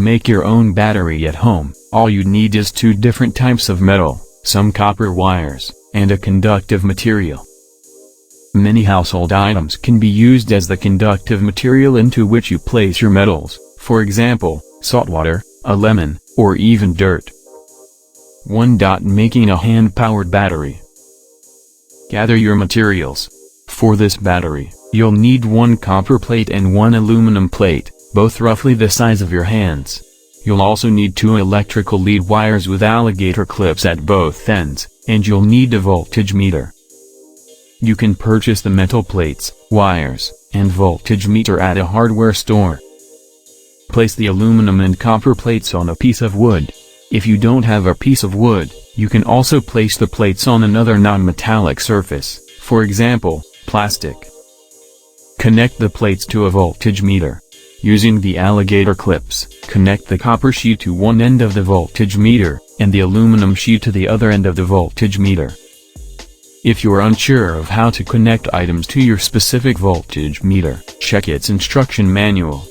make your own battery at home, all you need is two different types of metal, some copper wires, and a conductive material. Many household items can be used as the conductive material into which you place your metals, for example, salt water, a lemon, or even dirt. 1. Making a hand-powered battery. Gather your materials. For this battery, you'll need one copper plate and one aluminum plate, both roughly the size of your hands. You'll also need two electrical lead wires with alligator clips at both ends, and you'll need a voltage meter. You can purchase the metal plates, wires, and voltage meter at a hardware store. Place the aluminum and copper plates on a piece of wood. If you don't have a piece of wood, you can also place the plates on another non-metallic surface, for example, plastic. Connect the plates to a voltage meter. Using the alligator clips, connect the copper sheet to one end of the voltage meter, and the aluminum sheet to the other end of the voltage meter. If you're unsure of how to connect items to your specific voltage meter, check its instruction manual.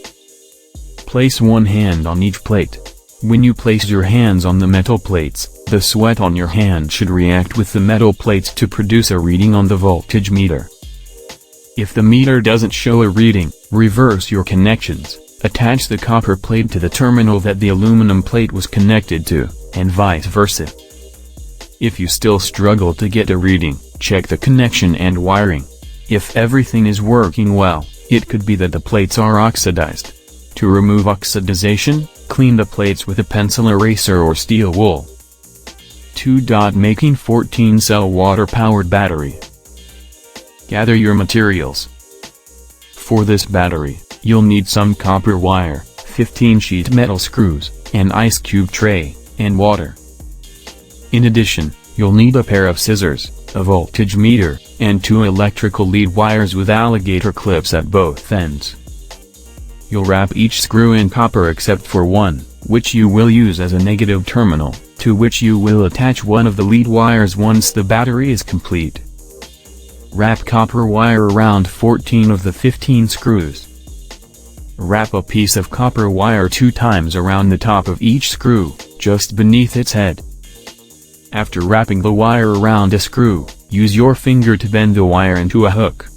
Place one hand on each plate. When you place your hands on the metal plates, the sweat on your hand should react with the metal plates to produce a reading on the voltage meter. If the meter doesn't show a reading, reverse your connections, attach the copper plate to the terminal that the aluminum plate was connected to, and vice versa. If you still struggle to get a reading, check the connection and wiring. If everything is working well, it could be that the plates are oxidized. To remove oxidization, clean the plates with a pencil eraser or steel wool. 2. Making 14-cell water-powered battery. Gather your materials. For this battery, you'll need some copper wire, 15 sheet metal screws, an ice cube tray, and water. In addition, you'll need a pair of scissors, a voltage meter, and two electrical lead wires with alligator clips at both ends. You'll wrap each screw in copper except for one, which you will use as a negative terminal, to which you will attach one of the lead wires once the battery is complete. Wrap copper wire around 14 of the 15 screws. Wrap a piece of copper wire 2 times around the top of each screw, just beneath its head. After wrapping the wire around a screw, use your finger to bend the wire into a hook.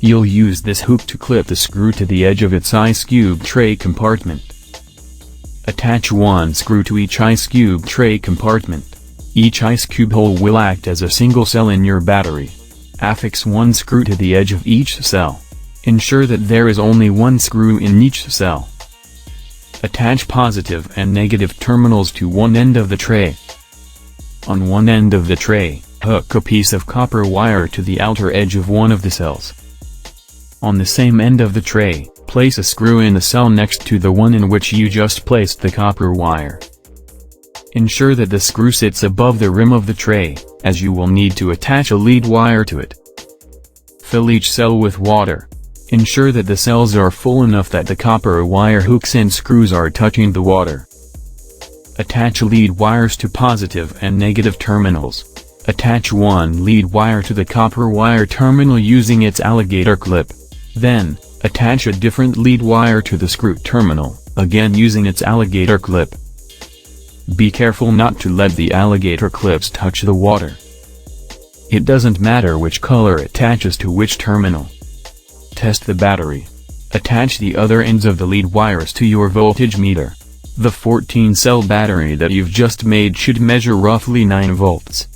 You'll use this hook to clip the screw to the edge of its ice cube tray compartment. Attach one screw to each ice cube tray compartment. Each ice cube hole will act as a single cell in your battery. Affix one screw to the edge of each cell. Ensure that there is only one screw in each cell. Attach positive and negative terminals to one end of the tray. On one end of the tray, hook a piece of copper wire to the outer edge of one of the cells. On the same end of the tray, place a screw in the cell next to the one in which you just placed the copper wire. Ensure that the screw sits above the rim of the tray, as you will need to attach a lead wire to it. Fill each cell with water. Ensure that the cells are full enough that the copper wire hooks and screws are touching the water. Attach lead wires to positive and negative terminals. Attach one lead wire to the copper wire terminal using its alligator clip. Then, attach a different lead wire to the screw terminal, again using its alligator clip. Be careful not to let the alligator clips touch the water. It doesn't matter which color attaches to which terminal. Test the battery. Attach the other ends of the lead wires to your voltage meter. The 14-cell battery that you've just made should measure roughly 9 volts.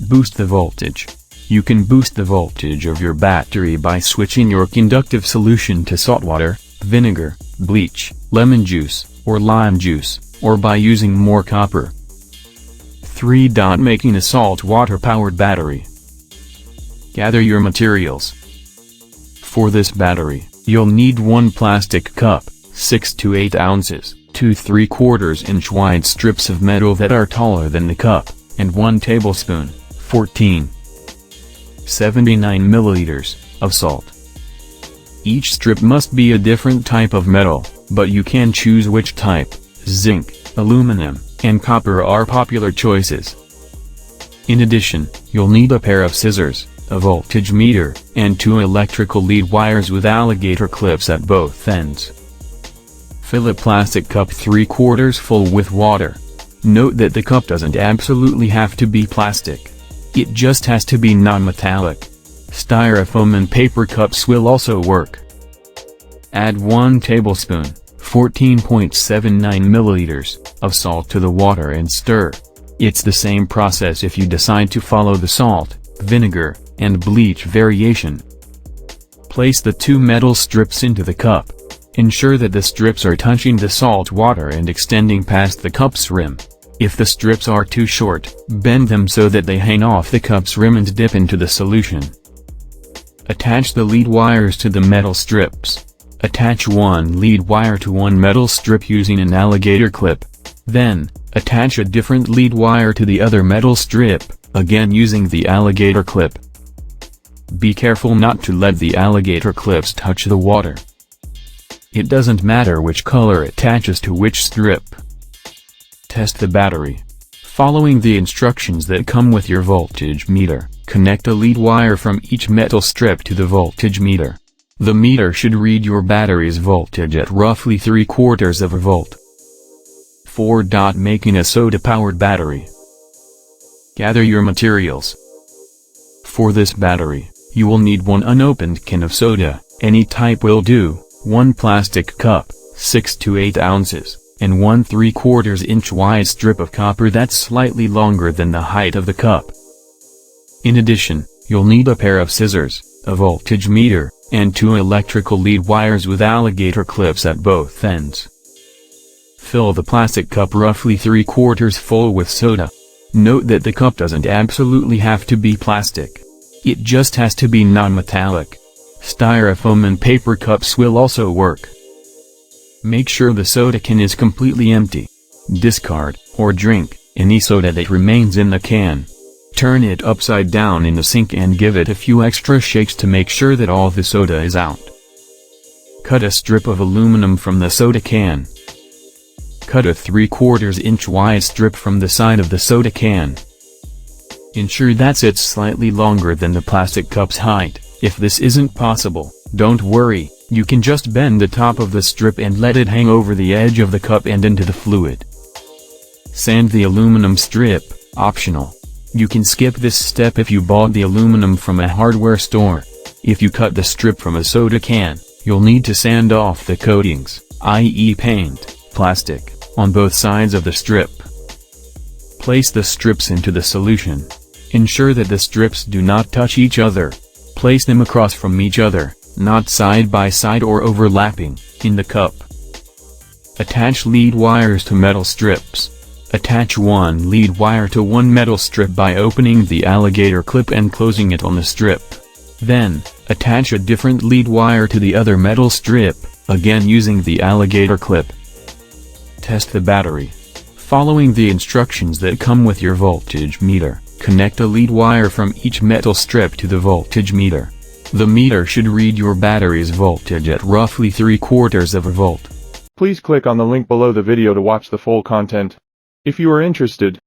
Boost the voltage. You can boost the voltage of your battery by switching your conductive solution to salt water, vinegar, bleach, lemon juice, or lime juice, or by using more copper. 3. Making a salt water-powered battery. Gather your materials. For this battery, you'll need one plastic cup, 6 to 8 ounces, 2 3/4-inch wide strips of metal that are taller than the cup, and 1 tablespoon, 79 milliliters, of salt. Each strip must be a different type of metal, but you can choose which type. Zinc, aluminum, and copper are popular choices. In addition, you'll need a pair of scissors, a voltage meter, and 2 electrical lead wires with alligator clips at both ends. Fill a plastic cup 3/4 full with water. Note that the cup doesn't absolutely have to be plastic. It just has to be non-metallic. Styrofoam and paper cups will also work. Add 1 tablespoon, 14.79 milliliters, of salt to the water and stir. It's the same process if you decide to follow the salt, vinegar, and bleach variation. Place the 2 metal strips into the cup. Ensure that the strips are touching the salt water and extending past the cup's rim. If the strips are too short, bend them so that they hang off the cup's rim and dip into the solution. Attach the lead wires to the metal strips. Attach one lead wire to one metal strip using an alligator clip. Then, attach a different lead wire to the other metal strip, again using the alligator clip. Be careful not to let the alligator clips touch the water. It doesn't matter which color attaches to which strip. Test the battery. Following the instructions that come with your voltage meter, connect a lead wire from each metal strip to the voltage meter. The meter should read your battery's voltage at roughly 3/4 volt. 4. Making a soda-powered battery. Gather your materials. For this battery, you will need 1 unopened can of soda, any type will do, 1 plastic cup, 6 to 8 ounces, and 1 3/4 inch wide strip of copper that's slightly longer than the height of the cup. In addition, you'll need a pair of scissors, a voltage meter, and 2 electrical lead wires with alligator clips at both ends. Fill the plastic cup roughly 3/4 full with soda. Note that the cup doesn't absolutely have to be plastic. It just has to be non-metallic. Styrofoam and paper cups will also work. Make sure the soda can is completely empty. Discard, or drink, any soda that remains in the can. Turn it upside down in the sink and give it a few extra shakes to make sure that all the soda is out. Cut a strip of aluminum from the soda can. Cut a 3/4 inch wide strip from the side of the soda can. Ensure that it's slightly longer than the plastic cup's height. If this isn't possible, don't worry, you can just bend the top of the strip and let it hang over the edge of the cup and into the fluid. Sand the aluminum strip, optional. You can skip this step if you bought the aluminum from a hardware store. If you cut the strip from a soda can, you'll need to sand off the coatings, i.e. paint, plastic, on both sides of the strip. Place the strips into the solution. Ensure that the strips do not touch each other. Place them across from each other, not side by side or overlapping, in the cup. Attach lead wires to metal strips. Attach 1 lead wire to 1 metal strip by opening the alligator clip and closing it on the strip. Then, attach a different lead wire to the other metal strip, again using the alligator clip. Test the battery. Following the instructions that come with your voltage meter, connect a lead wire from each metal strip to the voltage meter. The meter should read your battery's voltage at roughly 3/4 volt. Please click on the link below the video to watch the full content. If you are interested,